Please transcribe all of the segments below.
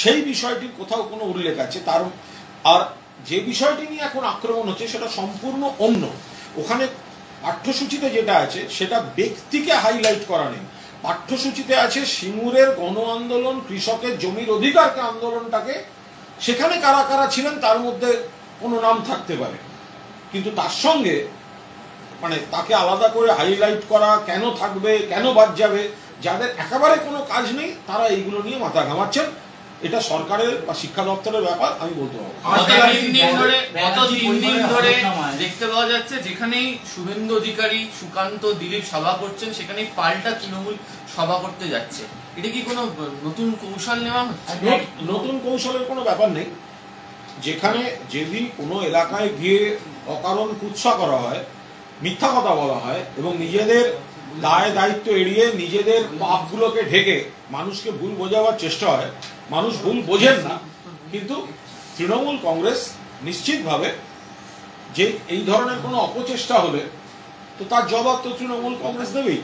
সেই বিষয়টির কোথাও কোনো উল্লেখ আছে তার। আর যে বিষয়টি নিয়ে এখন আক্রমণ হচ্ছে সেটা সম্পূর্ণ অন্য। ওখানে পাঠ্যসূচিতে যেটা আছে সেটা ব্যক্তিকে হাইলাইট করা নেই। পাঠ্যসূচিতে আছে সিঙ্গুরের গণ আন্দোলন, কৃষকের জমির অধিকারকে আন্দোলনটাকে, সেখানে কারা কারা ছিলেন তার মধ্যে কোনো নাম থাকতে পারে, কিন্তু তার সঙ্গে মানে তাকে আলাদা করে হাইলাইট করা, কেন থাকবে, কেন বাদ যাবে, যাদের একেবারে কোনো কাজ নেই তারা এইগুলো নিয়ে মাথা ঘামাচ্ছেন। এটা সরকারের বা শিক্ষা দপ্তরের ব্যাপার, আমি বলতে পারবো। গত 3 দিন ধরে দেখতে পাওয়া যাচ্ছে যেখানেই শুভেন্দু অধিকারী, সুকান্ত, দিলীপ সভা করছেন সেখানেই পাল্টা তৃণমূল সভা করতে যাচ্ছে। এটা কি কোনো নতুন কৌশল নেওয়া হচ্ছে? নতুন কৌশলের কোনো ব্যাপার নেই। যেখানে যদি কোনো এলাকায় গিয়ে অকারণ কুৎসা করা হয়, মিথ্যা কথা বলা হয় এবং নিজেদের দায় দায়িত্ব এড়িয়ে নিজেদের পাপগুলোকে ঢেকে মানুষকে ভুল বোঝাবার চেষ্টা হয়, মানুষ ভুল বোঝেন না, কিন্তু তৃণমূল কংগ্রেস নিশ্চিতভাবে যে এই ধরনের কোনো অপচেষ্টা হলে তো তার জবাব তো তৃণমূল কংগ্রেস দেবেই।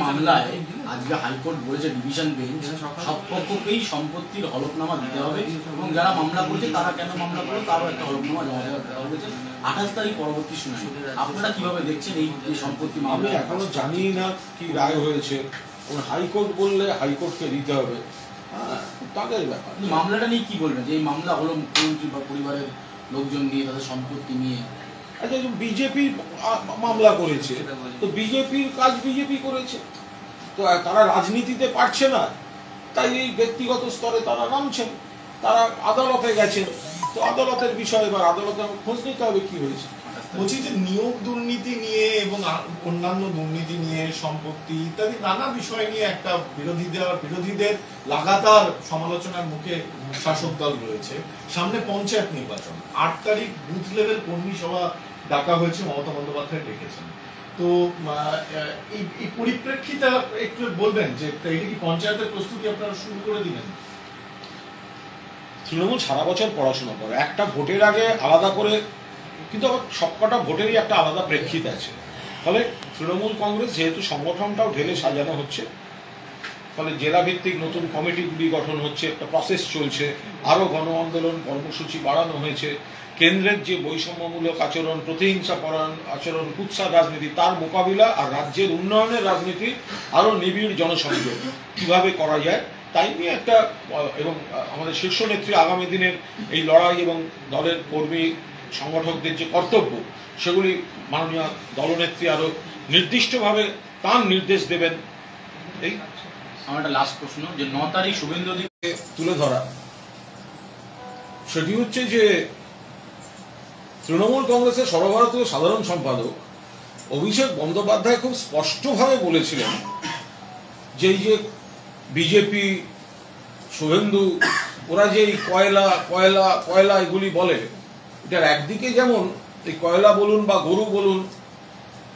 মামলায় আজকে হাইকোর্ট বলেছে, ডিভিশন বেঞ্চ সব পক্ষকেই সম্পত্তির হলফনামা দিতে হবে এবং যারা মামলা করেছে তারা কেন মামলা করে তারও একটা হলফনামা জমা দেওয়া হয়েছে। 28 তারিখ পরবর্তী শুনানি। আপনারা কিভাবে দেখছেন এই সম্পত্তি মামলা? আমি এখনো জানি না কি রায় হয়েছে। হাইকোর্ট বললে হাইকোর্টকে দিতে হবে, তাদের ব্যাপার। মামলাটা নিয়ে কি বলবেন? যে এই মামলা হলো মুখ্যমন্ত্রী বা পরিবারের লোকজন নিয়ে, তাদের সম্পত্তি নিয়ে। আচ্ছা, বিজেপি মামলা করেছে, তো বিজেপির কাজ বিজেপি করেছে, তো তারা রাজনীতিতে পারছে না, তাই এই ব্যক্তিগত স্তরে তারা নামছেন, তারা আদালতে গেছেন, তো আদালতের বিষয় এবার আদালতে খোঁজ নিতে হবে কি হয়েছে। বলছি যে নিয়োগ দুর্নীতি নিয়ে এবং অন্যান্য দুর্নীতি নিয়ে, সম্পত্তি ইত্যাদি নানা বিষয় নিয়ে একটা বিরোধীদের লাগাতার সমালোচনার মুখে শাসক দল রয়েছে। সামনে পঞ্চায়েত নির্বাচন, 8 তারিখ বুথ লেভেল কর্মী সভা ডাকা হয়েছে, মমতা বন্দ্যোপাধ্যায় ডেকেছেন। তো এই পরিপ্রেক্ষিতে একটু বলবেন যে এটা কি পঞ্চায়েতের প্রস্তুতি আপনারা শুরু করে দিলেন? তৃণমূল সারা বছর পড়াশোনা করে, একটা ভোটের আগে আলাদা করে, কিন্তু আবার সবকটা ভোটেরই একটা আলাদা প্রেক্ষিত আছে। ফলে তৃণমূল কংগ্রেস যেহেতু সংগঠনটাও ঢেলে সাজানো হচ্ছে, ফলে জেলা ভিত্তিক নতুন কমিটিগুলি গঠন হচ্ছে, একটা প্রসেস চলছে, আরও গণ আন্দোলন কর্মসূচি বাড়ানো হয়েছে। কেন্দ্রের যে বৈষম্যমূলক আচরণ, প্রতিহিংসা পরায়ণ আচরণ, কুৎসার রাজনীতি, তার মোকাবিলা আর রাজ্যের উন্নয়নের রাজনীতি আরও নিবিড় জনসংযোগ কীভাবে করা যায় তাই নিয়ে একটা, এবং আমাদের শীর্ষ নেত্রী আগামী দিনের এই লড়াই এবং দলের কর্মী সংগঠকদের যে কর্তব্য সেগুলি মাননীয় দলনেত্রী আরো নির্দিষ্টভাবে তার নির্দেশ দেবেন। এই আমার একটা লাস্ট প্রশ্ন, যে 9 তারিখ শুভেন্দু অধিকারীকে তুলে ধরা, সেটি হচ্ছে যে তৃণমূল কংগ্রেসের সর্বভারতীয় সাধারণ সম্পাদক অভিষেক বন্দ্যোপাধ্যায় খুব স্পষ্টভাবে বলেছিলেন যে এই যে বিজেপি, শুভেন্দু, ওরা যে এই কয়লা কয়লা কয়লা এগুলি বলে, এটার একদিকে যেমন এই কয়লা বলুন বা গরু বলুন,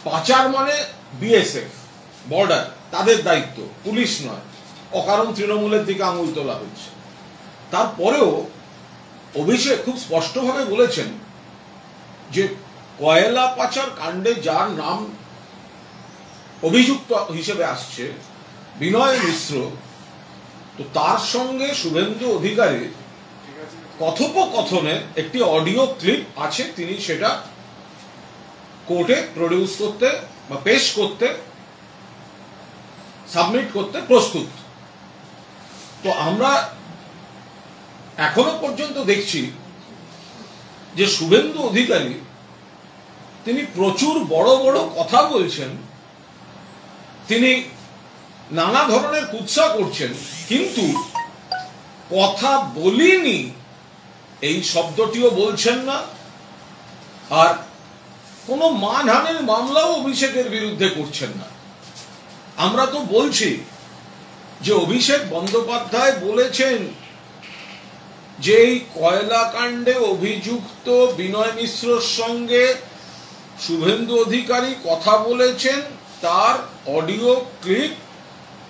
পাচার মানে বিএসএফ, বর্ডার, তাদের দায়িত্ব, পুলিশ নয়, অকারণ তৃণমূলের দিকে আঙুল তোলা হচ্ছে। তারপরেও অভিষেক খুব স্পষ্টভাবে বলেছেন যে কয়লা পাচার কাণ্ডে যার নাম অভিযুক্ত হিসেবে আসছে বিনয় মিশ্র, তো তার সঙ্গে শুভেন্দু অধিকারী কথোপকথনে একটি অডিও ক্লিপ আছে, তিনি সেটা কোর্টে প্রডিউস করতে বা পেশ করতে, সাবমিট করতে প্রস্তুত। তো আমরা এখনো পর্যন্ত দেখছি যে শুভেন্দু অধিকারী তিনি প্রচুর বড় বড় কথা বলছেন, তিনি নানা ধরনের কুৎসা করছেন, কিন্তু কথা বলিনি এই শব্দটিও বলছেন না। আর কোনো মানহানির মামলাও অভিষেকের বিরুদ্ধে করছেন না। আমরা তো বলছি যে অভিষেক বন্দ্যোপাধ্যায় বলেছেন যে এই কয়লা কাণ্ডে অভিযুক্ত বিনয় মিশ্রর সঙ্গে শুভেন্দু অধিকারী কথা বলেছেন, তার অডিও ক্লিপ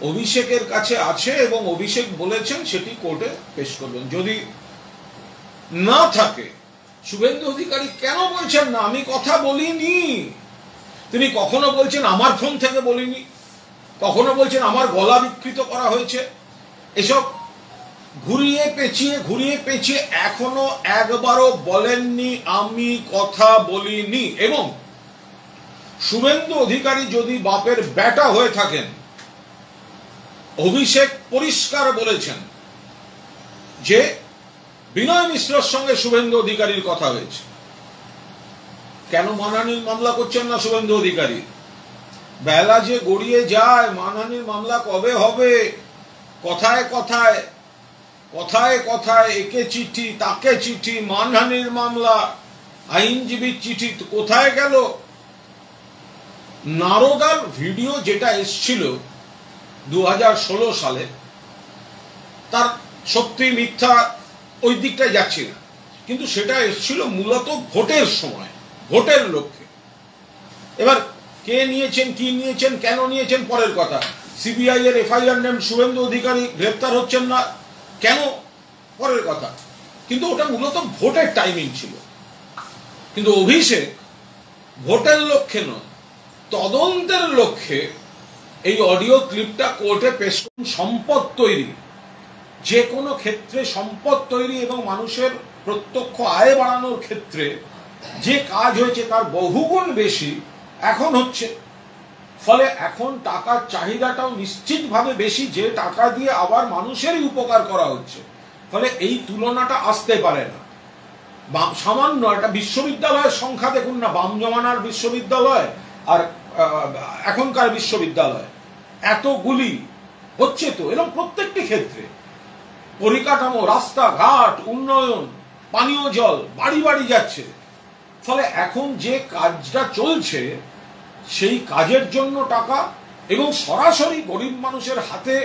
অভিষেকের কাছে আছে এবং অভিষেক বলেছেন সেটি কোর্টে পেশ করবেন। যদি না থাকে, শুভেন্দু অধিকারী কেন বলছেন না আমি কথা বলিনি? তিনি কখনো বলছেন আমার ফোন থেকে বলিনি, কখনো বলছেন আমার গলা বিকৃত করা হয়েছে। এসব ঘুরিয়ে পেঁচিয়ে এখনো একবারও বলেননি আমি কথা বলিনি। এবং শুভেন্দু অধিকারী যদি বাপের বেটা হয়ে থাকেন, অভিষেক পরিষ্কার বলেছেন যে বিনয় মিশ্রর সঙ্গে শুভেন্দু অধিকারীর কথা হয়েছে। কেন মানহানির মামলা করছেন না শুভেন্দু অধিকারী? বেলা যে গড়িয়ে যায়, মানহানির মামলা কবে হবে? কথায় কথায় কথায় কথায় একে চিঠি তাকে চিঠি, মানহানির মামলা, আইনজীবীর চিঠি কোথায় গেল? নারদার ভিডিও যেটা এসছিল 2016 সালে, তার সত্যি মিথ্যা ওই দিকটায় যাচ্ছি না, কিন্তু সেটা এসছিল মূলত ভোটের সময়, ভোটের লক্ষ্যে। এবার কে নিয়েছেন, কি নিয়েছেন, কেন নিয়েছেন পরের কথা। সিবিআই এর এফআইআর নেম শুভেন্দু অধিকারী গ্রেপ্তার হচ্ছেন না কেন পরের কথা, কিন্তু ওটা মূলত ভোটের টাইমিং ছিল। কিন্তু অভিষেক ভোটের লক্ষ্যে নয়, তদন্তের লক্ষ্যে এই অডিও ক্লিপটা কোর্টে পেশ করুন। সম্পদ তৈরি, যে কোনো ক্ষেত্রে সম্পদ তৈরি এবং মানুষের প্রত্যক্ষ আয় বাড়ানোর ক্ষেত্রে যে কাজ হয়েছে তার বহুগুণ বেশি এখন হচ্ছে। ফলে এখন টাকার চাহিদাটাও নিশ্চিতভাবে বেশি, যে টাকা দিয়ে আবার মানুষেরই উপকার করা হচ্ছে। ফলে এই তুলনাটা আসতে পারে না। সামান্য একটা বিশ্ববিদ্যালয়ের সংখ্যা দেখুন না, বাম জমানার বিশ্ববিদ্যালয় আর এখনকার বিশ্ববিদ্যালয়, এতগুলি হচ্ছে তো। এবং প্রত্যেকটি ক্ষেত্রে পরিকাঠামো, রাস্তাঘাট, উন্নয়ন, পানীয় জল বাড়ি বাড়ি যাচ্ছে। ফলে এখন যে কাজটা চলছে সেই কাজের জন্য টাকা এবং সরাসরি গরিব মানুষের হাতে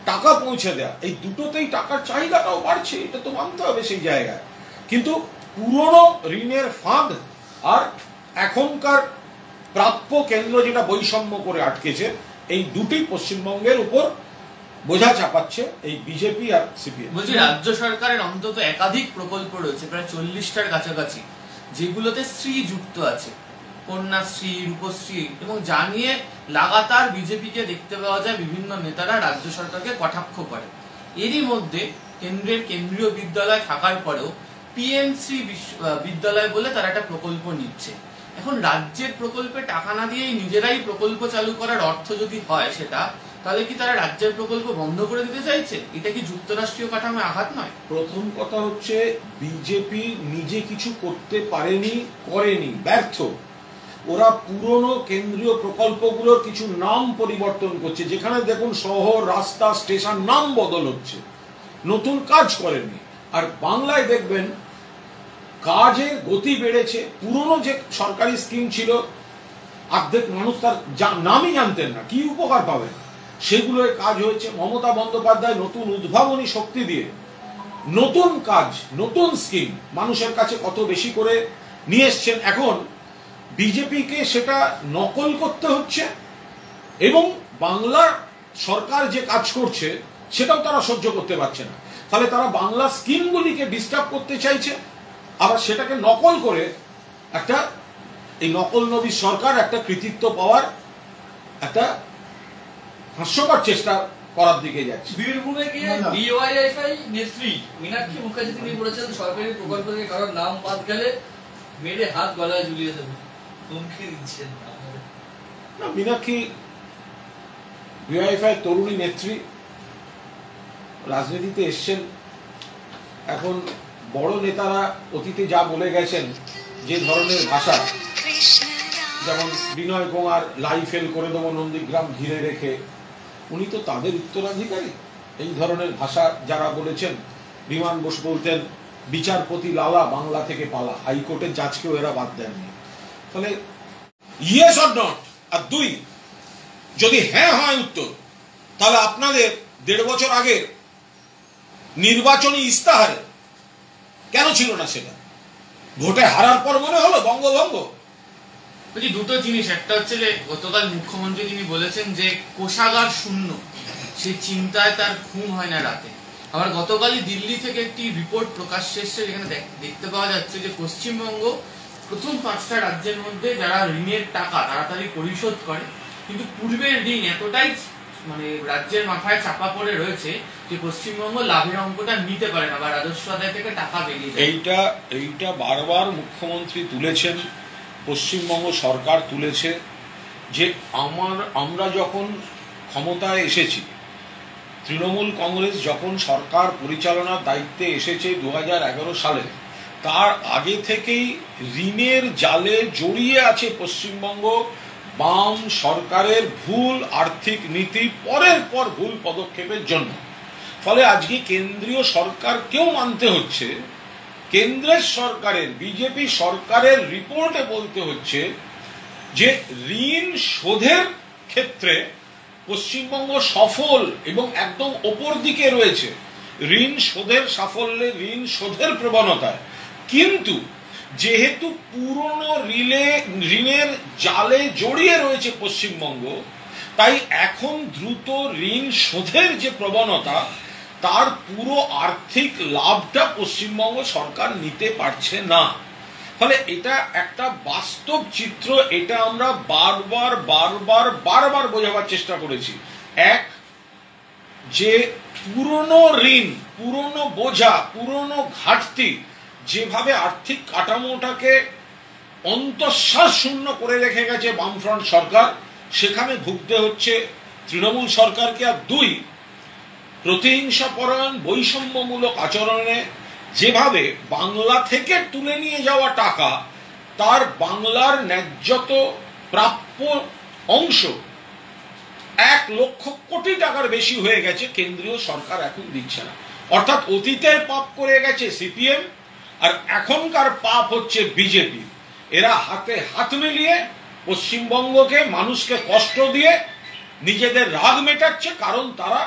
টাকা পৌঁছে দেয়া, এই দুটোতেই টাকার চাহিদাটাও বাড়ছে, এটা তো মানতে হবে সেই জায়গায়। কিন্তু পুরনো ঋণের ফাঁদ আর এখনকার প্রাপ্য কেন্দ্র যেটা বৈষম্য করে আটকেছে, এই দুটি পশ্চিমবঙ্গের উপর বোঝা চাপাচ্ছে এই বিজেপি আর সিপিএম। বলছি, রাজ্য সরকারের অন্তত একাধিক প্রকল্প রয়েছে, প্রায় 40টার কাছাকাছি, যেগুলোতে স্ত্রী যুক্ত আছে, কন্যাশ্রী, রূপশ্রী, এবং জানিয়ে লাগাতার বিজেপিকে দেখতে পাওয়া যায় বিভিন্ন নেতারা রাজ্য সরকারকে কটাক্ষ করে। এরই মধ্যে কেন্দ্রের কেন্দ্রীয় বিদ্যালয় থাকার পরেও পিএমসি বিদ্যালয় বলে তারা একটা প্রকল্প নিচ্ছে। এখন রাজ্যের প্রকল্পে টাকা না দিয়েই নিজেরাই প্রকল্প চালু করার অর্থ যদি হয় সেটা, তাহলে কি তারা রাজ্যের প্রকল্প বন্ধ করে দিতে চাইছে? এটা কি যুক্তরাষ্ট্রীয় কাঠামোয় আঘাত নয়? প্রথম কথা হচ্ছে বিজেপি নিজে কিছু করতে পারেনি, করেনি, ব্যর্থ। ওরা পুরনো কেন্দ্রীয় প্রকল্পগুলোর কিছু নাম পরিবর্তন করছে, যেখানে দেখুন শহর, রাস্তা, স্টেশন নাম বদল হচ্ছে, নতুন কাজ করেনি। আর বাংলায় দেখবেন কাজের গতি বেড়েছে। পুরনো যে সরকারি স্কিম ছিল, অর্ধেক মানুষ তার নামই জানতেন না, কি উপকার পাবেন, সেগুলোর কাজ হয়েছে। মমতা বন্দ্যোপাধ্যায় নতুন উদ্ভাবনী শক্তি দিয়ে নতুন কাজ, নতুন স্কিম মানুষের কাছে কত বেশি করে নিয়ে এসছেন। এখন বিজেপিকে সেটা নকল করতে হচ্ছে এবং বাংলা সরকার যে কাজ করছে সেটাও তারা সহ্য করতে পারছে না। ফলে তারা বাংলা স্কিমগুলিকে ডিস্টার্ব করতে চাইছে, আবার সেটাকে নকল করে একটা, এই নকল নবী সরকার একটা কৃতিত্ব পাওয়ার একটা হাস্যকর চেষ্টা করার দিকে যাচ্ছে। বীরভূমে গিয়ে ডিওয়াইএফআই নেত্রী মীনাক্ষী মুখার্জি তিনি বলেছেন সরকারি প্রকল্প থেকে কারোর নাম বাদ গেলে মেরে হাত গলায় ঝুলিয়ে দেবে, হুমকি দিচ্ছেন। না, মীনাক্ষী ডিওয়াইএফআই তরুণী নেত্রী, রাজনীতিতে এসছেন। এখন বড় নেতারা অতীতে যা বলে গেছেন, যে ধরনের ভাষা, যেমন বিনয় কুমার লাইফেল করে দেবো নন্দীগ্রাম ঘিরে রেখে, উনি তো তাদের উত্তরাধিকারী। এই ধরনের ভাষা যারা বলেছেন, বিমান বোস বলতেন বিচারপতি লালা বাংলা থেকে পালা, হাইকোর্টের জাজকেও এরা বাদ দেননি। ফলে ইয়েস অর নট, আর দুই, যদি হ্যাঁ হয় উত্তর, তাহলে আপনাদের 1.5 বছর আগে নির্বাচনী ইস্তাহারে কেন ছিল না সেটা? ভোটে হারার পর মনে হলো বঙ্গভঙ্গ। বলছি দুটো জিনিস, একটা হচ্ছে যে গতকাল মুখ্যমন্ত্রী তিনি বলেছেন যে কোষাগার শূন্য, সেই চিন্তায় তার ঘুম হয় না রাতে। আবার গতকালই দিল্লি থেকে একটি রিপোর্ট প্রকাশ্যে এসেছে, যেখানে দেখতে পাওয়া যাচ্ছে যে পশ্চিমবঙ্গ প্রথম 5টা রাজ্যের মধ্যে যারা ঋণের টাকা তাড়াতাড়ি পরিশোধ করে, কিন্তু পূর্বের ঋণ এতটাই মানে রাজ্যের মাথায় চাপা পড়ে রয়েছে, যে পশ্চিমবঙ্গ লাভের অঙ্কটা নিতে পারে না বা রাজস্ব আদায় থেকে টাকা বেরিয়ে যায়। এইটা বারবার মুখ্যমন্ত্রী তুলেছেন, পশ্চিমবঙ্গ সরকার তুলেছে যে আমরা যখন ক্ষমতায় এসেছি, তৃণমূল কংগ্রেস যখন সরকার পরিচালনার দায়িত্বে এসেছে 2011 সালে, তার আগে থেকেই ঋণের জালে জড়িয়ে আছে পশ্চিমবঙ্গ। বাম সরকারের ভুল আর্থিক নীতি, পরের পর ভুল পদক্ষেপের জন্য। ফলে আজকে কেন্দ্রীয় সরকারকেও মানতে হচ্ছে, কেন্দ্রের সরকারের বিজেপি সরকারের রিপোর্টে বলতে হচ্ছে যে ঋণ শোধের ক্ষেত্রে পশ্চিমবঙ্গ সফল এবং একদম ওপর দিকে রয়েছে ঋণ শোধের সাফল্যে, ঋণ শোধের প্রবণতায়। কিন্তু যেহেতু পুরনো ঋণের জালে জড়িয়ে রয়েছে পশ্চিমবঙ্গ, তাই এখন দ্রুত ঋণ শোধের যে প্রবণতা, তার পুরো আর্থিক লাভটা পশ্চিমবঙ্গ সরকার নিতে পারছে না। ফলে এটা একটা বাস্তব চিত্র। এটা আমরা বারবার বোঝাবার চেষ্টা করেছি। এক, যে পুরনো ঋণ, পুরনো বোঝা, পুরনো ঘাটতি যেভাবে আর্থিক কাঠামোটাকে অন্তঃশ্বাস শূন্য করে রেখে গেছে বামফ্রন্ট সরকার, সেখানে ভুগতে হচ্ছে তৃণমূল সরকারকে। আর দুই, প্রতিহিংসাপরায়ণ বৈষম্যমূলক আচরণে যেভাবে বাংলা থেকে তুলে নিয়ে যাওয়া টাকা, তার বাংলার ন্যায্যত প্রাপ্য অংশ 1 লক্ষ কোটি টাকার বেশি হয়ে গেছে, কেন্দ্রীয় সরকার এখন দিচ্ছে না। অর্থাৎ অতীতের পাপ করে গেছে সিপিএম, আর এখনকার পাপ হচ্ছে বিজেপি। এরা হাতে হাত মিলিয়ে পশ্চিমবঙ্গকে, মানুষকে কষ্ট দিয়ে নিজেদের রাগ মেটাচ্ছে, কারণ তারা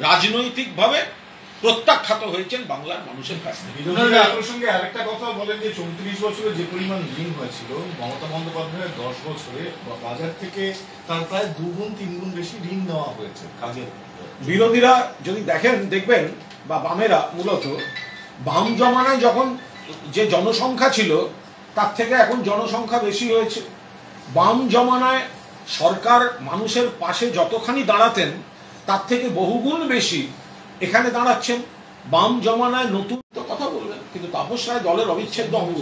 রাজনৈতিকভাবে প্রত্যাখ্যাত হয়েছেন বাংলার মানুষের কাছ থেকে। বিরোধীরা এই প্রসঙ্গে আরেকটা কথা বলেন যে 34 বছরে যে পরিমাণ ঋণ হয়েছিল, মমতা বন্দ্যোপাধ্যায়ের 10 বছরে বাজার থেকে তার প্রায় 2 গুণ 3 গুণ বেশি ঋণ নেওয়া হয়েছে কাজের। বিরোধীরা যদি দেখবেন বা বামেরা, মূলত বাম জমানায় যখন যে জনসংখ্যা ছিল, তার থেকে এখন জনসংখ্যা বেশি হয়েছে। বাম জমানায় সরকার মানুষের পাশে যতখানি দাঁড়াতেন, তার থেকে বহুগুণ বেশি এখানে দাঁড়াচ্ছেন। বাম জমানায় নতুন কথা বললেন, কিন্তু তাপস রায় দলের অবিচ্ছেদ্য অঙ্গ।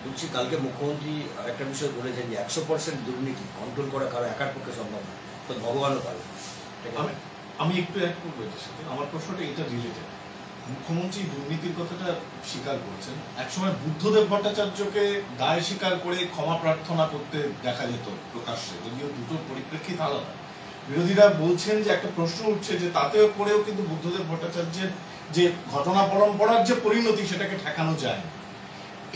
বলছি, কালকে মুখ্যমন্ত্রী একটা বিষয় বলেছেন যে 100% দুর্নীতি কন্ট্রোল করা কারো একার পক্ষে সম্ভব না, তো ভগবানও পারে। আমি একটু এক করবো এটার সাথে। আমার প্রশ্নটা এটা রিলেটেড। মুখ্যমন্ত্রী দুর্নীতির কথাটা স্বীকার করেছেন। একসময় বুদ্ধদেব ভট্টাচার্যকে দায় স্বীকার করে ক্ষমা প্রার্থনা করতে দেখা যেত প্রকাশ্যে, যদিও দুটোর পরিপ্রেক্ষিত আলাদা। বিরোধীরা বলছেন যে একটা প্রশ্ন উঠছে যে তাতেও করেও কিন্তু বুদ্ধদেব ভট্টাচার্যের যে ঘটনা পরম্পরার যে পরিণতি, সেটাকে ঠেকানো যায় না।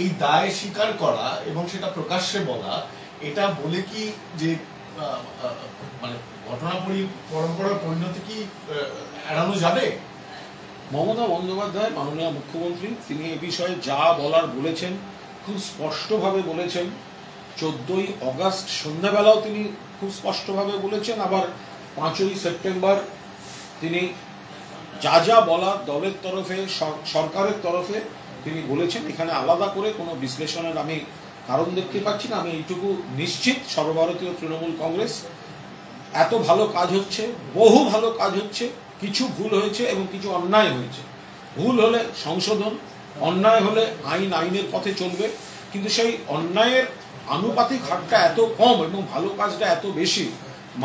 এই দায় স্বীকার করা এবং সেটা প্রকাশ্যে বলা, এটা বলে কি যে মানে ঘটনা পরম্পরার পরিণতি কি এড়ানো যাবে? মমতা বন্দ্যোপাধ্যায়, মাননীয় মুখ্যমন্ত্রী, তিনি এ বিষয়ে যা বলার বলেছেন, খুব স্পষ্টভাবে বলেছেন। 14ই অগাস্ট সন্ধ্যাবেলাও তিনি খুব স্পষ্টভাবে বলেছেন। আবার 5ই সেপ্টেম্বর তিনি যা বলার দলের তরফে, সরকারের তরফে তিনি বলেছেন। এখানে আলাদা করে কোনো বিশ্লেষণের আমি কারণ দেখতে পাচ্ছি না। আমি এইটুকু নিশ্চিত, সর্বভারতীয় তৃণমূল কংগ্রেস, এত ভালো কাজ হচ্ছে, বহু ভালো কাজ হচ্ছে। কিছু ভুল হয়েছে এবং কিছু অন্যায় হয়েছে। ভুল হলে সংশোধন, অন্যায় হলে আইনের পথে চলবে। কিন্তু সেই অন্যায়ের আনুপাতিক হারটা এত কম এবং ভালো কাজটা এত বেশি,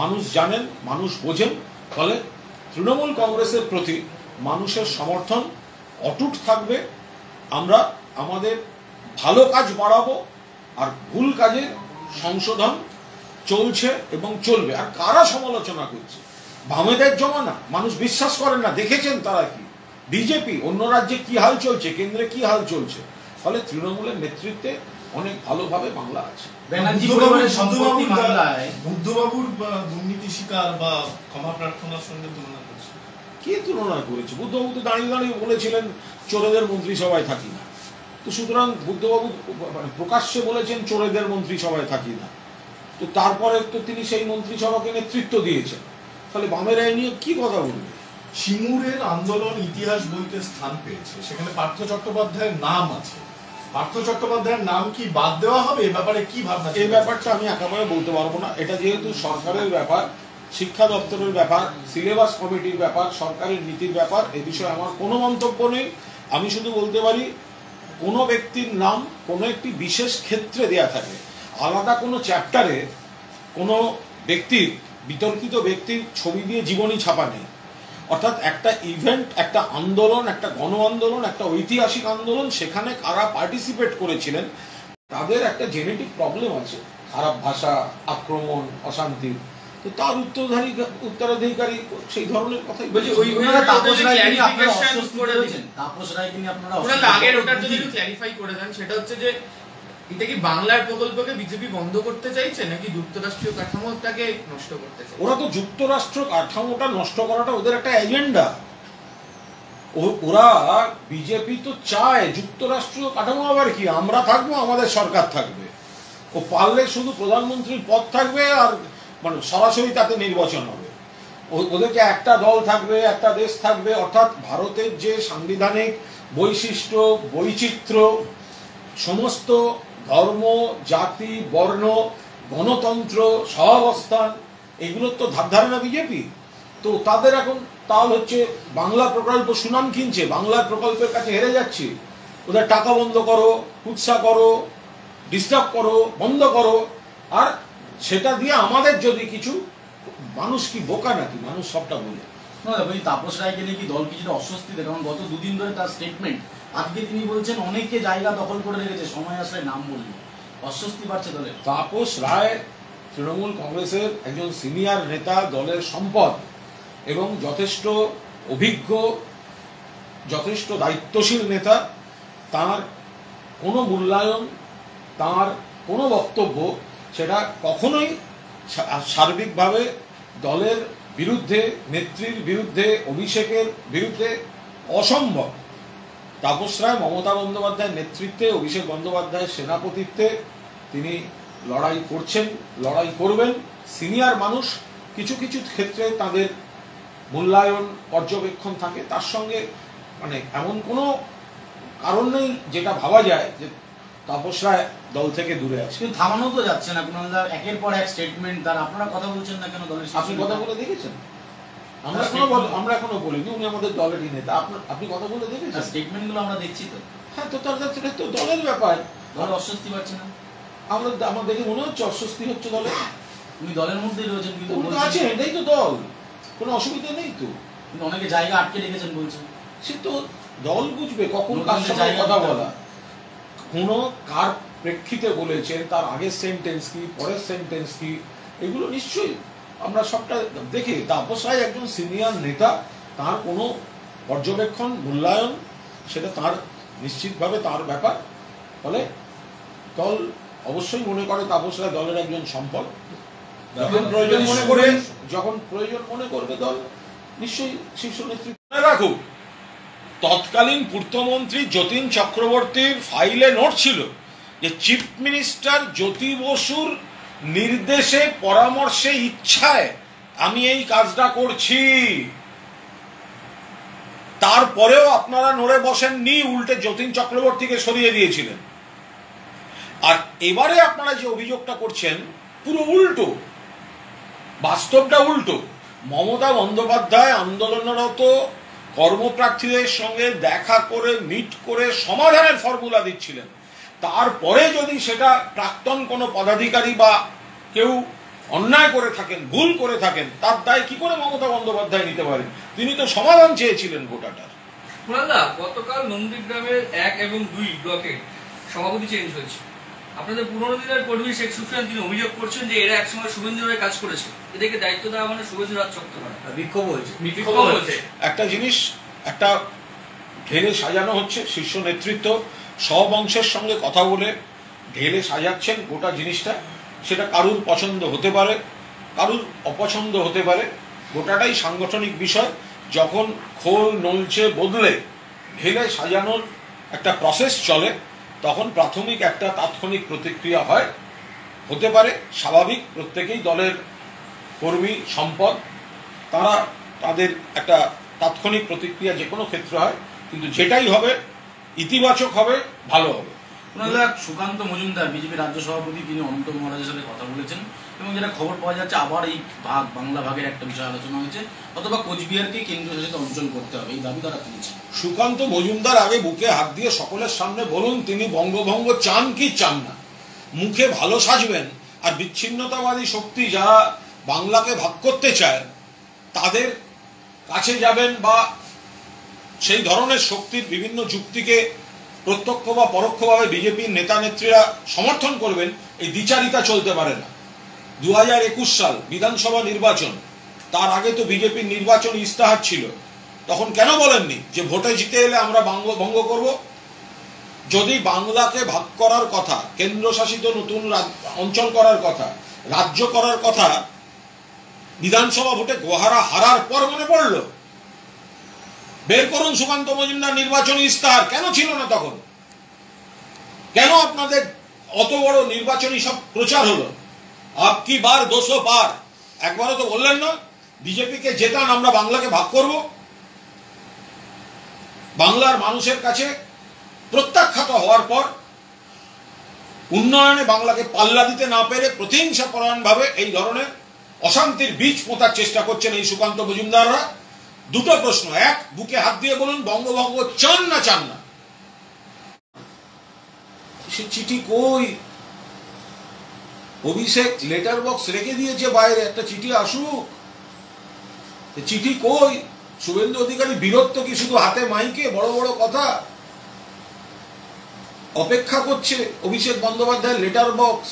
মানুষ জানেন, মানুষ বোঝেন। ফলে তৃণমূল কংগ্রেসের প্রতি মানুষের সমর্থন অটুট থাকবে। আমরা আমাদের ভালো কাজ বাড়াবো, আর ভুল কাজের সংশোধন চলছে এবং চলবে। আর কারা সমালোচনা করছে? বামেদের জমানা, মানুষ বিশ্বাস করেন না। দেখেছেন তারা কি, বিজেপি অন্য রাজ্যে কি হাল চলছে, কেন্দ্রে কি হাল চলছে। ফলে তৃণমূলের নেতৃত্বে অনেক ভালোভাবে বাংলা আছে। বুদ্ধবাবুর দুর্নীতি শিকার বা ক্ষমা প্রার্থনার সঙ্গে তুলনা করছে। কে তুলনা করেছে? বুদ্ধবাবু তো দাঁড়িয়ে দাঁড়িয়ে বলেছিলেন চোরেদের মন্ত্রিসভায় থাকি না। তো সুতরাং বুদ্ধবাবু প্রকাশ্যে বলেছেন চোরেদের মন্ত্রিসভায় থাকি না। তো তারপরে তো তিনি সেই মন্ত্রিসভাকে নেতৃত্ব দিয়েছেন। ফলে বামেরা এই নিয়ে কি কথা বলবে? সিঙ্গুরের আন্দোলন ইতিহাস বইতে স্থান পেয়েছে, সেখানে পার্থ চট্টোপাধ্যায়ের নাম আছে। পার্থ চট্টোপাধ্যায়ের নাম কি বাদ দেওয়া হবে? এ ব্যাপারে কি ভাবনা? এই ব্যাপারটা আমি একেবারে বলতে পারবো না। এটা যেহেতু সরকারের ব্যাপার, শিক্ষা দপ্তরের ব্যাপার, সিলেবাস কমিটির ব্যাপার, সরকারের নীতির ব্যাপার, এ বিষয়ে আমার কোনো মন্তব্য নেই। আমি শুধু বলতে পারি কোনো ব্যক্তির নাম কোনো একটি বিশেষ ক্ষেত্রে দেয়া থাকে, আলাদা কোনো চ্যাপ্টারে কোনো ব্যক্তির, বিতর্কিত ব্যক্তির ছবি দিয়ে জীবনী ছাপা নেই। অর্থাৎ একটা ইভেন্ট, একটা আন্দোলন, একটা গণ আন্দোলন, একটা ঐতিহাসিক আন্দোলন, সেখানে কারা পার্টিসিপেট করেছিলেন তাদের একটা জেনেটিক প্রবলেম আছে, খারাপ ভাষা, আক্রমণ, অশান্তি, তো তার উত্তরাধিকারী সেই ধরনের কথাই বলছি। ওই তাপস রায় নিয়ে আপনারা ক্লারিফিকেশন অস্বস্তি করে পেয়েছেন, তাপস রায় নিয়ে আপনারা ওনারা আগের ওটার যদি একটু ক্লারিফাই করে দেন, সেটা হচ্ছে যে এটা কি বাংলার প্রকল্পকে বিজেপি বন্ধ করতে চাইছে নাকি যুক্তরাষ্ট্রীয় কাঠামোটাকে নষ্ট করতে চাইছে? ওরা তো যুক্তরাষ্ট্র কাঠামোটা নষ্ট করাটা ওদের একটা এজেন্ডা। ওরা বিজেপি তো চায় যুক্তরাষ্ট্রীয় কাঠামো, আবার কি আমরা থাকবো, আমাদের সরকার থাকবে, ও পারলে শুধু প্রধানমন্ত্রীর পদ থাকবে আর মানে সরাসরি তাতে নির্বাচন হবে। ওদেরকে একটা দল থাকবে, একটা দেশ থাকবে, অর্থাৎ ভারতের যে সাংবিধানিক বৈশিষ্ট্য, বৈচিত্র্য, সমস্ত ধর্ম, জাতি, বর্ণ, গণতন্ত্র, সহাবস্থান, এগুলোর তো ধার ধারে না বিজেপি। তো তাদের এখন তাহলে হচ্ছে বাংলা প্রকল্প সুনাম কিনছে, বাংলার প্রকল্পের কাছে হেরে যাচ্ছে, ওদের টাকা বন্ধ করো, কুৎসা করো, ডিস্টার্ব করো, বন্ধ করো, আর সেটা দিয়ে আমাদের যদি কিছু, মানুষ কি বোকা নাকি, মানুষ সবটা বলে। ওই তাপস রায়কে নিয়ে কি দল কিছুটা অস্বস্তিতে? কারণ গত দুদিন ধরে তার স্টেটমেন্ট, আজকে তিনি বলছেন অনেকে জায়গা দখল করে রেখেছে, সময় আসলে নাম বলবো, অস্বস্তি বাড়ছে দলে। তাপস রায় তৃণমূল কংগ্রেসের একজন সিনিয়র নেতা, দলের সম্পদ এবং যথেষ্ট অভিজ্ঞ, যথেষ্ট দায়িত্বশীল নেতা। তার কোনো মূল্যায়ন, তার কোনো বক্তব্য, সেটা কখনোই সার্বিকভাবে দলের বিরুদ্ধে, নেত্রীর বিরুদ্ধে, অভিষেকের বিরুদ্ধে অসম্ভব। তাপস রায় মমতা বন্দ্যোপাধ্যায়ের নেতৃত্বে, অভিষেক বন্দ্যোপাধ্যায়ের সেনাপতিত্বে তিনি লড়াই করছেন, লড়াই করবেন। সিনিয়র মানুষ, কিছু কিছু ক্ষেত্রে তাদের মূল্যায়ন, পর্যবেক্ষণ থাকে, তার সঙ্গে মানে এমন কোনো কারণ নেই যেটা ভাবা যায় যে তাপস রায় দল থেকে দূরে আছে। কিন্তু থামানো তো যাচ্ছে না, কোনো একের পর এক স্টেটমেন্ট তার। আপনারা কথা বলছেন না কেন দলের? আপনি কথা বলে দেখেছেন? আমরা এখনো বলিনি উনি আমাদের দলেরই নেতা। আপনি কথা বলে দেখেছেন? স্টেটমেন্টগুলো আমরা দেখছি তো। হ্যাঁ, তো তার কাছে তো দলের ব্যাপার। দলের অস্বস্তি পাচ্ছে না? আমার দেখে মনে হচ্ছে অস্বস্তি হচ্ছে দলে। উনি দলের মধ্যেই রয়েছেন, কিন্তু উনি তো আছেন, এটাই তো দল, কোনো অসুবিধা নেই তো। কিন্তু অনেকে জায়গা আটকে রেখেছেন বলছেন। সে তো দল বুঝবে কখন কার সঙ্গে কথা বলা, কোন কার প্রেক্ষিতে বলেছেন, তার আগের সেন্টেন্স কি, পরের সেন্টেন্স কি, এগুলো নিশ্চয়ই আমরা সবটা দেখে। তাপস রায় একজন সিনিয়র নেতা, তার কোনো পর্যবেক্ষণ, মূল্যায়ন, সেটা তার নিশ্চিতভাবে তার ব্যাপার। ফলে দল অবশ্যই মনে করে তাপস রায় দলের একজন সম্পদ। যখন প্রয়োজন মনে করবে দল নিশ্চয়ই শীর্ষ নেতৃত্ব। রাখুক, তৎকালীন পূর্তমন্ত্রী যতীন চক্রবর্তীর ফাইলে নোট ছিল যে চিফ মিনিস্টার জ্যোতি বসুর নির্দেশে, পরামর্শে, ইচ্ছায় আমি এই কাজটা করছি। তারপরেও আপনারা নড়ে বসেননি, উল্টে যতীন চক্রবর্তীকে সরিয়ে দিয়েছিলেন। আর এবারে আপনারা যে অভিযোগটা করছেন পুরো উল্টো, বাস্তবটা উল্টো। মমতা বন্দ্যোপাধ্যায় আন্দোলনরত কর্মপ্রার্থীদের সঙ্গে দেখা করে, মিট করে সমাধানের ফর্মুলা দিচ্ছিলেন। তারপরে যদি সেটা প্রাক্তন কোনো পদাধিকারী বা কেউ অন্যায় করে থাকেন, ভুল করে থাকেন, তার দায় কি করে মমতা বন্দ্যোপাধ্যায় নিতে পারেন? তিনি তো সমাধান চেয়েছিলেন গোটাটার। গতকাল নন্দীগ্রামের 1 এবং 2 ব্লকে সভাপতি চেঞ্জ হয়েছে। আপনাদের পুরনো দিনের কর্মী শেখ সুফিয়ান, তিনি অভিযোগ করছেন যে এরা একসময় শুভেন্দু হয়ে কাজ করেছে, এদেরকে দায়িত্ব দেওয়া মানে শুভেন্দু রাজ চট্টোপাধ্যায় বিক্ষোভ হয়েছে। একটা জিনিস, একটা ঢেলে সাজানো হচ্ছে, শীর্ষ নেতৃত্ব সব অংশের সঙ্গে কথা বলে ঢেলে সাজাচ্ছেন গোটা জিনিসটা। সেটা কারুর পছন্দ হতে পারে, কারুর অপছন্দ হতে পারে, গোটাটাই সাংগঠনিক বিষয়। যখন খোল নলচে বদলে ঢেলে সাজানোর একটা প্রসেস চলে, তখন প্রাথমিক একটা তাৎক্ষণিক প্রতিক্রিয়া হয়, হতে পারে স্বাভাবিক। প্রত্যেকেই দলের কর্মী, সম্পদ, তারা তাদের একটা তাৎক্ষণিক প্রতিক্রিয়া যে কোনো ক্ষেত্রে হয়, কিন্তু যেটাই হবে ইতিবাচক হবে, ভালো হবে। ওনারা সুকান্ত মজুমদার বিজেপি রাজ্য সভাপতি, তিনি অনন্ত মহারাজের সাথে কথা বলেছেন এবং যেটা খবর পাওয়া যাচ্ছে আবার এই বাংলা ভাগের একটা বিষয় আলোচনা হয়েছে, অথবা কোচবিহারকে কেন্দ্রীয় শাসিত অঞ্চল করতে হবে, এই দাবি তারা তুলেছে। সুকান্ত মজুমদার আগে বুকে হাত দিয়ে সকলের সামনে বলুন তিনি বঙ্গভঙ্গ চান কি চান না। মুখে ভালো সাজবেন আর বিচ্ছিন্নতাবাদী শক্তি যারা বাংলাকে ভাগ করতে চায় তাদের কাছে যাবেন বা সেই ধরনের শক্তির বিভিন্ন যুক্তিকে প্রত্যক্ষ বা পরোক্ষভাবে বিজেপির নেতা নেত্রীরা সমর্থন করবেন, এই দ্বিচারিতা চলতে পারে না। 2021 সাল বিধানসভা নির্বাচন, তার আগে তো বিজেপির নির্বাচন ইস্তাহার ছিল, তখন কেন বলেননি যে ভোটে জিতে এলে আমরা বঙ্গভঙ্গ করব? যদি বাংলাকে ভাগ করার কথা, কেন্দ্রশাসিত নতুন অঞ্চল করার কথা, রাজ্য করার কথা বিধানসভা ভোটে গোহারা হারার পর মনে পড়ল? বের করুন সুকান্ত মজুমদার নির্বাচনী ইস্তাহার, কেন ছিল না তখন? কেন আপনাদের অত বড় নির্বাচনী সব প্রচার হলো? আপ কি বার 200 পার, একবারও তো বললেন না বিজেপিকে জেতান আমরা বাংলাকে ভাগ করব। বাংলার মানুষের কাছে প্রত্যাখ্যাত হওয়ার পর উন্নয়নে বাংলাকে পাল্লা দিতে না পেরে প্রতিহিংসা পরায়ণভাবে এই ধরনের অশান্তির বীজ পোঁতার চেষ্টা করছেন এই সুকান্ত মজুমদাররা। দুটো প্রশ্ন, এক, বুকে হাত দিয়ে বলুন বঙ্গভঙ্গ চান না চান না। সে চিঠি কই? অভিষেক লেটার বক্স রেখে দিয়েছে বাইরে, একটা চিঠি আসুক। চিঠি কই? শুভেন্দু অধিকারী বীরত্ব কি শুধু হাতে মাইকে বড় বড় কথা? অপেক্ষা করছে অভিষেক বন্দ্যোপাধ্যায়ের লেটার বক্স,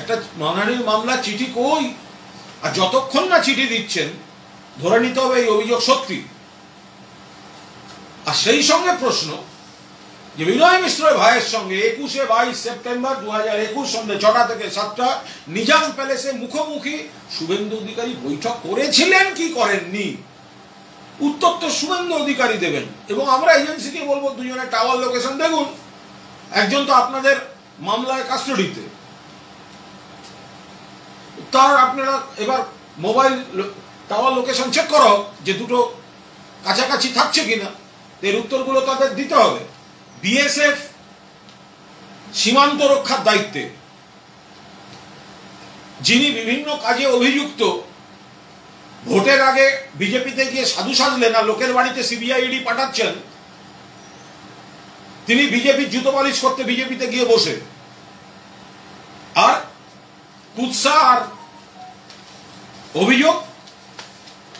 একটা মানহানির মামলা, চিঠি কই? আর যতক্ষণ না চিঠি দিচ্ছেন ধরে নিতে হবে এই অভিযোগ সত্যি। আর সেই সঙ্গে প্রশ্ন যে বিনয় মিশ্র ভাইয়ের সঙ্গে 21-22 সেপ্টেম্বর 2021 সন্ধ্যে 6টা থেকে 7টা নিজাম প্যালেসে মুখোমুখি শুভেন্দু অধিকারী বৈঠক করেছিলেন কি করেননি? উত্তর তো শুভেন্দু অধিকারী দেবেন এবং আমরা এজেন্সিকে বলবো দুজনের টাওয়ার লোকেশন দেখুন। একজন তো আপনাদের মামলায় কাস্টডিতে, তার আপনারা এবার মোবাইল টাওয়ার লোকেশন চেক করো যে দুটো কাছাকাছি থাকছে কিনা, এর উত্তরগুলো তাদের দিতে হবে। বিএসএফ সীমান্ত রক্ষার দায়িত্বে যিনি বিভিন্ন কাজে অভিযুক্ত, ভোটের আগে বিজেপিতে গিয়ে সাধু সাজলেন আর লোকের বাড়িতে সিবিআইডি পাঠাচ্ছেন, তিনি বিজেপির জুতো পালিশ করতে বিজেপিতে গিয়ে বসে, আর কুৎসা আর অভিযোগ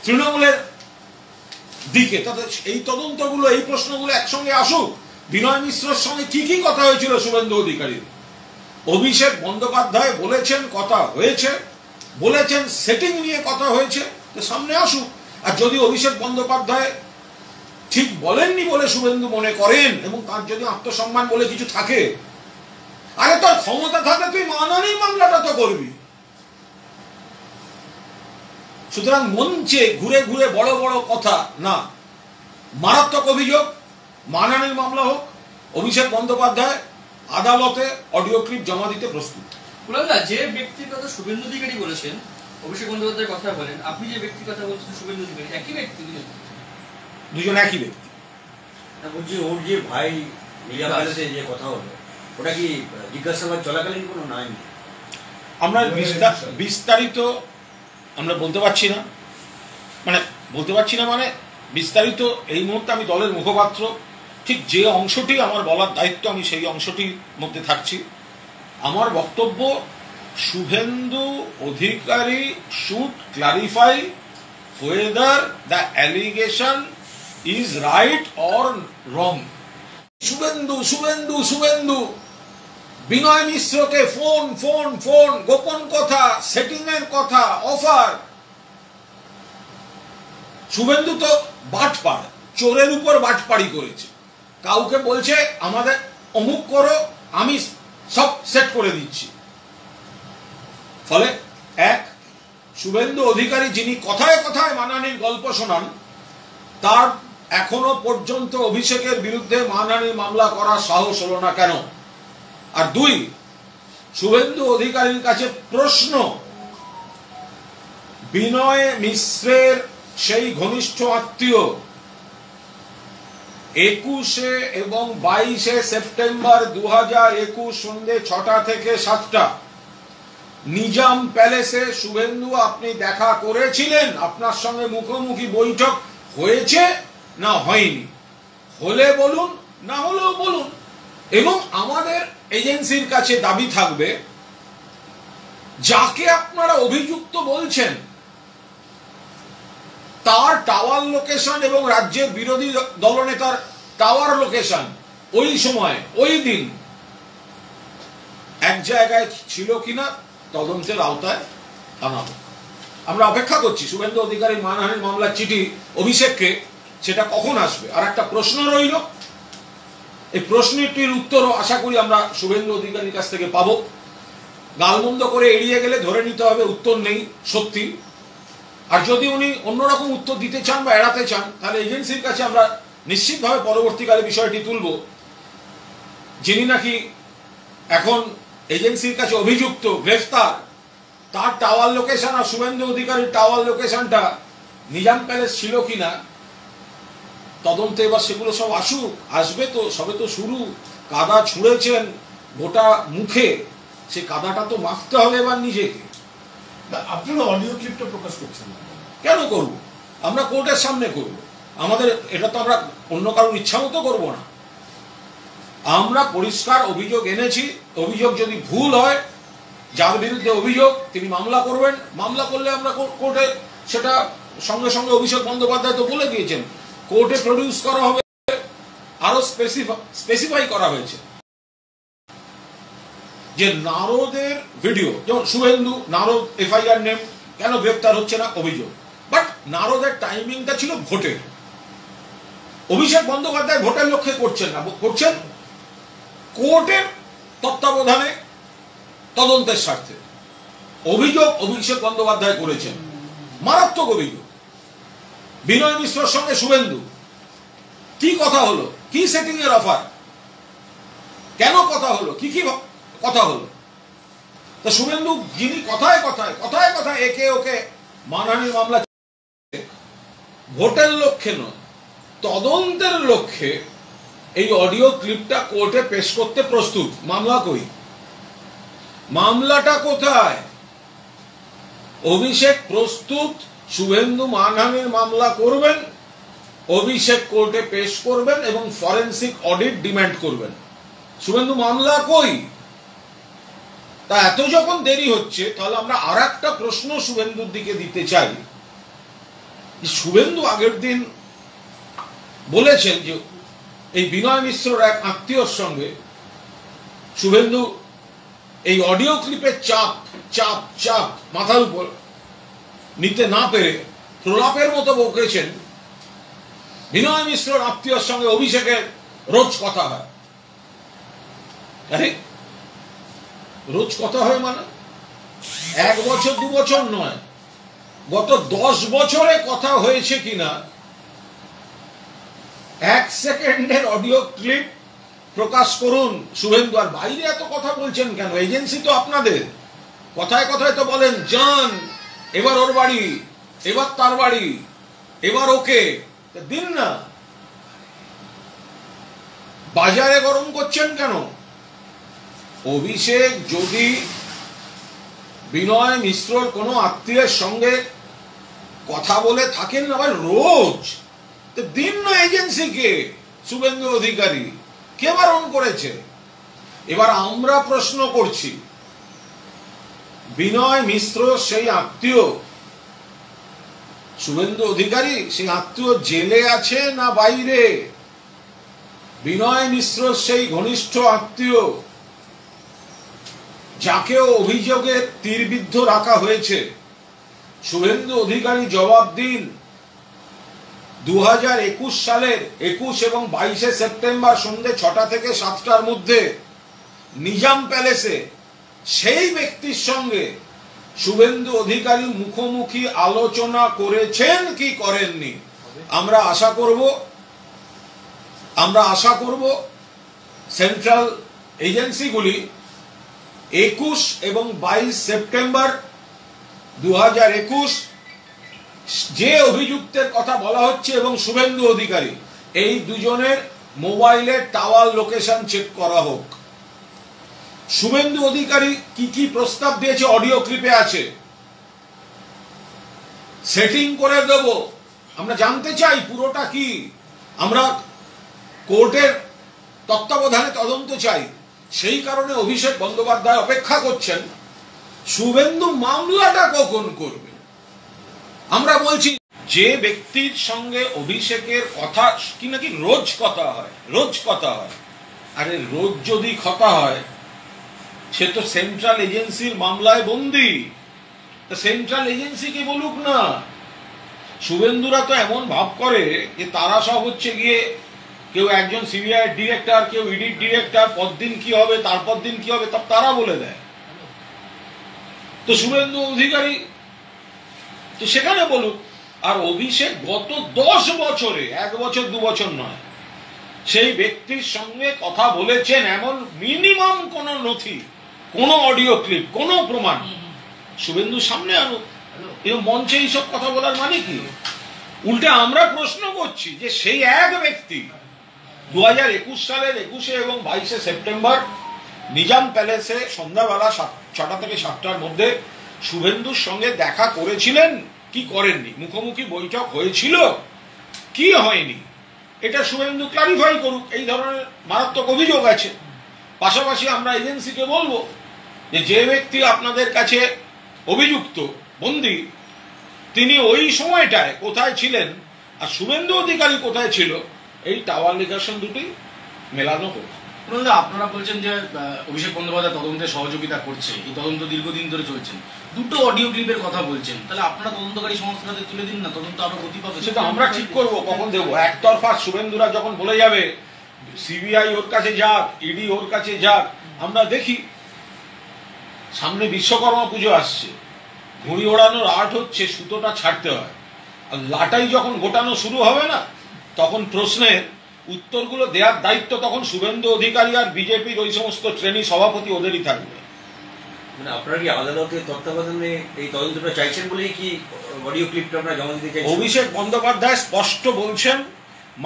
তৃণমূলের দিকে। তাদের এই তদন্তগুলো, এই প্রশ্নগুলো একসঙ্গে আসুক। বিনয় মিশ্রের সঙ্গে কি কি কথা হয়েছিল শুভেন্দু অধিকারীর? অভিষেক বন্দ্যোপাধ্যায় বলেছেন কথা হয়েছে, বলেছেন সেটিং নিয়ে কথা হয়েছে, তো সামনে আসুক। আর যদি অভিষেক বন্দ্যোপাধ্যায় ঠিক বলেননি বলে শুভেন্দু মনে করেন এবং তার যদি আত্মসম্মান বলে কিছু থাকে, আরে তোর ক্ষমতা থাকে তুই মানহানির মামলাটা তো করবি। সুতরাং মঞ্চে ঘুরে ঘুরে বড় বড় কথা না, মারাত্মক অভিযোগ, মানহানির মামলা হোক, অভিষেক বন্দ্যোপাধ্যায় আদালতে অডিও ক্লিপ জমা দিতে প্রস্তুত। যে ব্যক্তির কথা শুভেন্দু অধিকারী বলেছেন, অভিষেক বন্দ্যোপাধ্যায়ের কথা বলেন, আপনি যে ব্যক্তির কথা বলছেন শুভেন্দু অধিকারী, একই ব্যক্তি? দুজন একই ব্যক্তি। বলছি ওর যে ভাই নিজাম প্যালেসে যে কথা হলো, ওটা কি জিজ্ঞাসাবাদ চলাকালীন কোনো নাই? আমরা বিস্তারিত আমরা বলতে পারছি না, মানে বিস্তারিত এই মুহূর্তে আমি দলের মুখপাত্র, ঠিক যে অংশটি আমার বলার দায়িত্ব আমি সেই অংশটির মধ্যে থাকছি। আমার বক্তব্য, Suvendu Adhikari should clarify whether the allegation is right or wrong. Suvendu Suvendu Suvendu Binay মিশ্রকে ফোন ফোন ফোন, গোপন কথা, সেটিং এর কথা, অফার। শুভেন্দু তো বাটপার, চোরের উপর বাটপাড়ি করেছে। কাউকে বলছে আমাদের অমুক করো, আমি সব সেট করে দিচ্ছি। ফলে এক, শুভেন্দু অধিকারী যিনি কথায় কথায় মানহানির গল্প শোনান, তার এখনো পর্যন্ত অভিষেকের বিরুদ্ধে মানহানির মামলা করার সাহস হলো না কেন? আর দুই, শুভেন্দু অধিকারীর কাছে প্রশ্ন, বিনয় মিশ্রের সেই ঘনিষ্ঠ আত্মীয় 21 এবং 22 সেপ্টেম্বর 2021 সন্ধ্যে 6টা থেকে 7টা নিজাম প্যালেসে শুভেন্দু আপনি দেখা করেছিলেন? আপনার সঙ্গে মুখোমুখি বৈঠক হয়েছে না হয়নি? হলে বলুন, না হলেও বলুন। এবং আমাদের এজেন্সির কাছে দাবি থাকবে, যাকে আপনারা অভিযুক্ত বলছেন তার টাওয়ার লোকেশন এবং রাজ্যের বিরোধী দলনেতার টাওয়ার লোকেশন ওই সময় ওই দিন এক জায়গায় ছিল কিনা তদন্তের আওতায় আনাবো। আমরা অপেক্ষা করছি শুভেন্দু অধিকারীর মানহানির মামলার চিঠি অভিষেককে, সেটা কখন আসবে। আর একটা প্রশ্ন রইল, এই প্রশ্নটির উত্তরও আশা করি আমরা শুভেন্দু অধিকারীর কাছ থেকে পাবো। গালমন্দ করে এড়িয়ে গেলে ধরে নিতে হবে উত্তর নেই, সত্যি। আর যদি উনি অন্যরকম উত্তর দিতে চান বা এড়াতে চান, তাহলে এজেন্সির কাছে আমরা নিশ্চিতভাবে পরবর্তীকালে বিষয়টি তুলব। যিনি নাকি এখন এজেন্সির কাছে অভিযুক্ত, গ্রেফতার, তার টাওয়ার লোকেশন আর শুভেন্দু অধিকারীর টাওয়ার লোকেশনটা নিজাম প্যালেস ছিল কিনা তদন্তে এবার সেগুলো সব আসুক। আসবে তো, সবে তো শুরু। কাদা ছুঁড়েছেন গোটা মুখে, সে কাদাটা তো মাখতে হবে এবার নিজেকে। আপনারা অডিও ক্লিপটা প্রকাশ করছেন না কেন করব? আমরা কোর্টের সামনে করব। আমাদের এটা তো আমরা অন্য কারোর ইচ্ছা মতো করবো না। আমরা পরিষ্কার অভিযোগ এনেছি। অভিযোগ যদি ভুল হয়, যার বিরুদ্ধে অভিযোগ তিনি মামলা করবেন। মামলা করলে আমরা কোর্টে সেটা সঙ্গে সঙ্গে অভিষেক বন্দ্যোপাধ্যায় তো বলে দিয়েছেন, কোর্টে প্রডিউস করা হবে। আরো স্পেসিফাই করা হয়েছে যে নারদের ভিডিও, যেমন শুভেন্দু, নারদ এফআইআর নেম, কেন গ্রেফতার হচ্ছে না অভিযোগ। বাট নারদের টাইমিংটা ছিল ভোটের। অভিষেক বন্দ্যোপাধ্যায় ভোটের লক্ষ্যে করছেন না, করছেন কোর্টের তত্ত্বাবধানে তদন্তের স্বার্থে। অভিযোগ অভিষেক বন্দ্যোপাধ্যায় করেছেন, মারাত্মক অভিযোগ। বিনয় মিশ্রর সঙ্গে শুভেন্দু কি কথা হলো, কি সেটিং এর অফার, কেন কথা হলো, কি কি কথা হলো। তা শুভেন্দু যিনি কথায় কথায় কথায় কথায় একে ওকে মানহানির মামলা, ভোটের লক্ষ্যে নয় তদন্তের লক্ষ্যে এই অডিও ক্লিপটা কোর্টে পেশ করতে প্রস্তুত। মামলা কই? মামলাটা কোথায়? অভিষেক প্রস্তুত, শুভেন্দু মানহানির মামলা করবেন, অভিষেক কোর্টে পেশ করবেন এবং ফরেনসিক অডিট ডিমান্ড করবেন। শুভেন্দু মামলা কই? তা এত যখন দেরি হচ্ছে, তাহলে আমরা আর একটা প্রশ্ন শুভেন্দুর দিকে দিতে চাই। শুভেন্দু আগের দিন বলেছেন যে এই বিনয় মিশ্রর এক আত্মীয়র সঙ্গে শুভেন্দু এই অডিও ক্লিপের চাপ চাপ চাপ মাথার উপর নিতে না পেরে প্রলাপের মতো বকেছেন। বিনয় মিশ্রর আত্মীয়র সঙ্গে অভিষেকের রোজ কথা হয়। আরে রোজ কথা হয় মানে 1 বছর 2 বছর নয়, গত 10 বছরে কথা হয়েছে কিনা 1 সেকেন্ডের অডিও ক্লিপ প্রকাশ করুন শুভেন্দু। আর বাইরে এত কথা বলছেন কেন? এজেন্সি তো আপনাদের। কথায় কথায় তো বলেন যান, এবার ওর বাড়ি, এবার তার বাড়ি, এবার ওকে দিন না। বাজারে গরম করছেন কেন? অভিষেক যদি বিনয় মিশ্রর কোনো আত্মীয়ের সঙ্গে কথা বলে থাকেন আবার রোজ, তো দিন না এজেন্সিকে। শুভেন্দু অধিকারী কে বারণ করেছে? এবার আমরা প্রশ্ন করছি, বিনয় মিশ্র সেই আত্মীয়, শুভেন্দু অধিকারী সেই আত্মীয় জেলে আছে না বাইরে? বিনয় মিশ্র সেই ঘনিষ্ঠ আত্মীয় যাকে অভিযোগের তীরবিদ্ধ রাখা হয়েছে। শুভেন্দু অধিকারী জবাব দিন। 2021 সালের 21 এবং 22 সেপ্টেম্বর সন্ধ্যে 6টা থেকে 7টার মধ্যে নিজাম প্যালেসে সেই ব্যক্তির সঙ্গে শুভেন্দু অধিকারী মুখোমুখি আলোচনা করেছেন কি করেননি? আমরা আশা করব সেন্ট্রাল এজেন্সিগুলি 21 এবং 22 সেপ্টেম্বর 2021 যে অভিযুক্তের কথা বলা হচ্ছে এবং শুভেন্দু অধিকারী এই দুজনের মোবাইলের টাওয়ার লোকেশন চেক করা হোক। শুভেন্দু অধিকারী কি কি প্রস্তাব দিয়েছে অডিও ক্লিপে আছে, সেটিং করে দেব। আমরা জানতে চাই পুরোটা কি। আমরা কোর্টের তত্ত্বাবধানে তদন্ত চাই। সেই কারণে অভিষেক বন্দ্যোপাধ্যায় অপেক্ষা করছেন শুভেন্দু মামলাটা কখন করবে। আমরা বলছি যে ব্যক্তির সঙ্গে অভিষেকের কথা কি নাকি রোজ কথা হয়, রোজ কথা হয়। আরে রোজ যদি কথা হয়, সে তো সেন্ট্রাল এজেন্সির মামলায় বন্দী। সেন্ট্রাল এজেন্সিকে বলুক না। শুভেন্দুরা তো এমন ভাব করে যে তারা সব হচ্ছে গিয়ে কেউ একজন সিবিআই ডিরেক্টর, কেউ ইডি ডিরেক্টর, পরদিন কি হবে তারপর দিন কি হবে তারা বলে দেয়। তো শুভেন্দু অধিকারী তো সেখানে বলুক। আর অভিষেক গত 10 বছরে, 1 বছর 2 বছর নয়, সেই ব্যক্তির সঙ্গে কথা বলেছেন এমন মিনিমাম কোন নথি, কোন অডিও ক্লিপ, কোন প্রমাণ শুভেন্দু সামনে আনুক। এই মঞ্চে এইসব কথা বলার মানে কি? উল্টে আমরা প্রশ্ন করছি যে সেই এক ব্যক্তি 2021 সালের 21 এবং 22 সেপ্টেম্বর নিজাম প্যালেসে সন্ধ্যাবেলা 6টা থেকে 7টার মধ্যে শুভেন্দুর সঙ্গে দেখা করেছিলেন কি করেননি, মুখোমুখি বৈঠক হয়েছিল কি হয়নি, এটা শুভেন্দু ক্লারিফাই করুক। এই ধরনের মারাত্মক অভিযোগ আছে। পাশাপাশি আমরা এজেন্সিকে বলবো যে ব্যক্তি আপনাদের কাছে অভিযুক্ত বন্দী, তিনি ওই সময়টায় কোথায় ছিলেন আর শুভেন্দু অধিকারী কোথায় ছিল, এই টাওয়ার লোকেশন দুটি মেলানো হোক। আপনারা বলছেন যে অভিষেক বন্দ্যোপাধ্যায় তদন্তে সহযোগিতা করছে, এই তদন্ত দীর্ঘদিন ধরে চলছেন, দুটো অডিও ক্লিপের কথা বলছেন, তাহলে আপনারা তদন্তকারী সংস্থাতে তুলে দিন না, তদন্ত আরো গতি পাবে। সেটা আমরা ঠিক করবো কখন দেবো। একতরফা শুভেন্দুরা যখন বলে যাবে সিবিআই ওর কাছে যাক, ইডি ওর কাছে যাক, আমরা দেখি। সামনে বিশ্বকর্মা পুজো আসছে, ঘুড়ি ওড়ানোর আর্ট হচ্ছে, সুতোটা ছাড়তে হয়। আর লাটাই যখন গোটানো শুরু হবে না, তখন প্রশ্নের উত্তরগুলো দেওয়ার দায়িত্ব তখন শুভেন্দু অধিকারী আর বিজেপির ওই সমস্ত ট্রেনি সভাপতি ওদেরই থাকবে। মানে আপনারা কি আদালতের তত্ত্বাবধানে এই তদন্তটা চাইছেন বলেই কি অডিও ক্লিপটা আপনারা জমা দিতে চাইছেন? অভিষেক বন্দ্যোপাধ্যায় স্পষ্ট বলছেন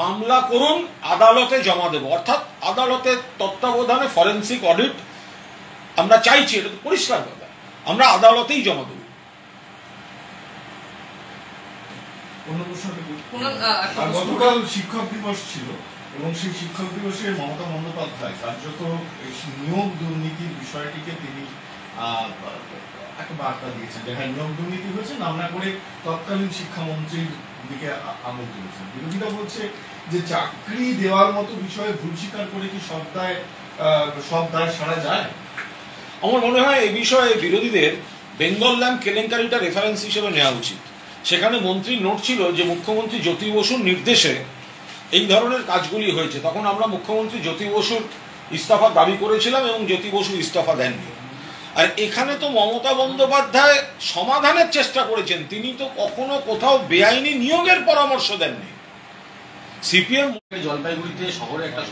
মামলা করুন, আদালতে জমা দেব। অর্থাৎ আদালতের তত্ত্বাবধানে ফরেন্সিক অডিট আমরা চাইছি, এটা তো পরিষ্কার কথা। আমরা আদালতেই জমা দেব। গতকাল শিক্ষক দিবস ছিল এবং সেই শিক্ষক দিবসে মমতা বন্দ্যোপাধ্যায় কার্যত নিয়োগ দুর্নীতির বিষয়টিকে তিনি একটা বার্তা দিয়েছেন যে হ্যাঁ নিয়োগ দুর্নীতি হয়েছে, নাম না করে তৎকালীন শিক্ষামন্ত্রীর দিকে আঙুল তুলেছেন। বিরোধীরা বলছে যে চাকরি দেওয়ার মতো বিষয়ে ভুল স্বীকার করে কি সব দায় সারা যায়? আমার মনে হয় এই বিষয়ে বিরোধীদের বেঙ্গল ল্যাম্প কেলেঙ্কারিটা রেফারেন্স হিসেবে নেওয়া উচিত। সেখানে মন্ত্রীর নোট ছিল যে মুখ্যমন্ত্রী জ্যোতি বসুর নির্দেশে এই ধরনের কাজগুলি হয়েছে। তখন আমরা মুখ্যমন্ত্রী জ্যোতি বসুর ইস্তফা দাবি করেছিলাম এবং জ্যোতি বসু ইস্তফা দেননি। আর এখানে তো মমতা বন্দ্যোপাধ্যায় সমাধানের চেষ্টা করেছেন, তিনি তো কখনো কোথাও বেআইনি নিয়োগের পরামর্শ দেননি। সিপিএম জলপাইগুড়িতে শহরে একটা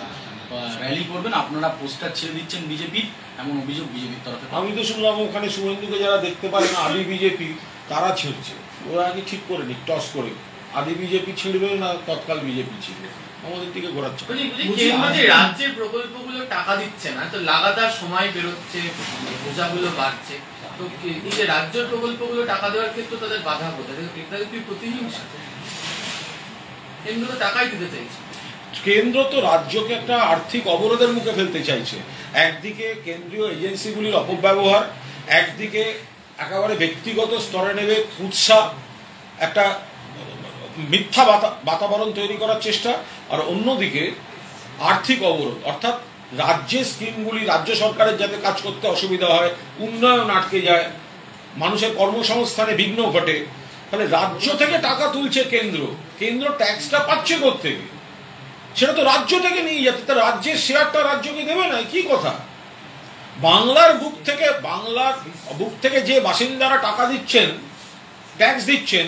র্যালি করবেন, আপনারা পোস্টার ছেড়ে দিচ্ছেন বিজেপির, এমন অভিযোগ বিজেপির তরফে। আমি তো শুনলাম ওখানে শুভেন্দুকে যারা দেখতে পারেন আদি বিজেপি তারা ছিঁড়ছে। ওরা আগে ঠিক করে নি, টস করে আদি বিজেপি ছিঁড়বে না তৎকাল বিজেপি ছিঁড়বে, আমাদের দিকে ঘোরাচ্ছে। রাজ্যের প্রকল্পগুলো টাকা দিচ্ছে না, তো লাগাতার সময় বেরোচ্ছে, বোঝাগুলো বাড়ছে, তো এই যে রাজ্যের প্রকল্পগুলো টাকা দেওয়ার ক্ষেত্রে তাদের বাধা কোথায়? এটা কি প্রতিহিংসা? কেন্দ্র টাকাই দিতে চাইছে, কেন্দ্র তো রাজ্যকে একটা আর্থিক অবরোধের মুখে ফেলতে চাইছে। একদিকে কেন্দ্রীয় এজেন্সিগুলির অপব্যবহার, একদিকে একেবারে ব্যক্তিগত স্তরে নেবে কুৎসা, একটা মিথ্যা বাতাবরণ তৈরি করার চেষ্টা, আর অন্যদিকে আর্থিক অবরোধ, অর্থাৎ রাজ্যের স্কিমগুলি রাজ্য সরকারের যাতে কাজ করতে অসুবিধা হয়, উন্নয়ন আটকে যায়, মানুষের কর্মসংস্থানে বিঘ্ন ঘটে। তাহলে রাজ্য থেকে টাকা তুলছে কেন্দ্র, কেন্দ্র ট্যাক্সটা পাচ্ছে কোত্থেকে? সেটা তো রাজ্য থেকে নিয়ে যাচ্ছে, তা রাজ্যের শেয়ারটা রাজ্যকে দেবে না, কি কথা? বাংলার বুক থেকে যে বাসিন্দারা টাকা দিচ্ছেন, ট্যাক্স দিচ্ছেন,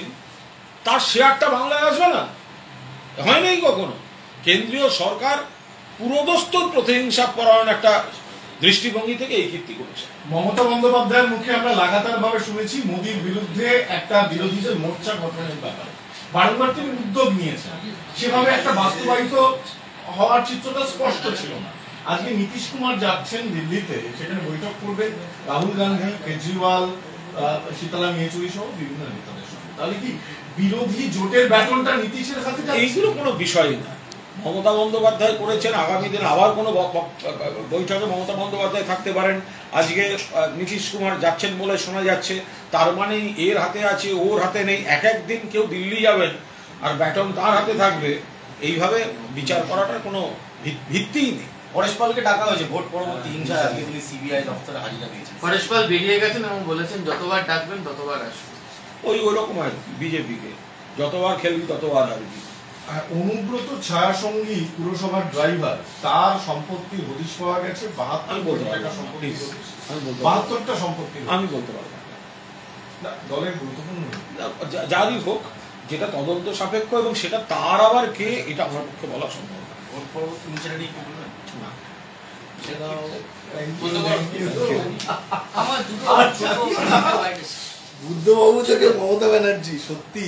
তার শেয়ারটা বাংলায় আসবে না? হয় নাই কখনো। কেন্দ্রীয় সরকার পুরোদস্তুর প্রতিহিংসা পরায়ণ একটা দৃষ্টিভঙ্গি থেকে এই কীর্তি করেছে। মমতা বন্দ্যোপাধ্যায়ের মুখে আমরা লাগাতার ভাবে শুনেছি মোদীর বিরুদ্ধে একটা বিরোধীদের মোর্চা গঠনের ব্যাপারে। বারংবার তিনি উদ্যোগ নিয়েছেন, সেভাবে একটা বাস্তবায়িত হওয়ার চিত্রটা স্পষ্ট ছিল না। আজকে নীতিশ কুমার যাচ্ছেন দিল্লিতে, সেখানে বৈঠক করবেন রাহুল গান্ধী, কেজরিওয়াল, সীতারাম ইয়েচুরি সহ বিভিন্ন নেতাদের সঙ্গে। তাহলে কি বিরোধী জোটের ব্যাটনটা নীতিশের হাতে যাচ্ছে? এইগুলো কোনো বিষয় না। মমতা বন্দ্যোপাধ্যায় করেছেন, আগামী দিন আবার কোনো বৈঠকে মমতা বন্দ্যোপাধ্যায় থাকতে পারেন। আজকে নীতিশ কুমার যাচ্ছেন বলে শোনা যাচ্ছে, তার মানে এর হাতে আছে ওর হাতে নেই। এক একদিন কেউ দিল্লি যাবেন আর ব্যাটন তার হাতে থাকবে, এইভাবে বিচার করাটার কোনো ভিত্তিই নেই। পরেশ পালকে ডাকা হয়েছে ভোট পরবর্তী হিংসায়, আজকে তিনি সিবিআই দপ্তরে হাজিরা দিয়েছেন। পরেশ পাল বেরিয়ে গেছেন এবং বলেছেন যতবার ডাকবেন ততবার আসবেন। ওরকম আর কি, বিজেপিকে যতবার খেলবি ততবার হারবি। অনুব্রত ছায়াসঙ্গী পুরসভার ড্রাইভার, তার সম্পত্তির হদিশ পাওয়া গেছে 72টা সম্পত্তি। আমি বলতে পারবো না, দলের গুরুত্বপূর্ণ যারই হোক, যেটা তদন্ত সাপেক্ষ এবং সেটা তার আবার কে, এটা আমার পক্ষে বলা সম্ভব না। ভোট পরবর্তী হিংসাটা নিয়ে কি বলবেন? না, আমার দুটো বুদ্ধবাবু থেকে মমতা ব্যানার্জি সত্যি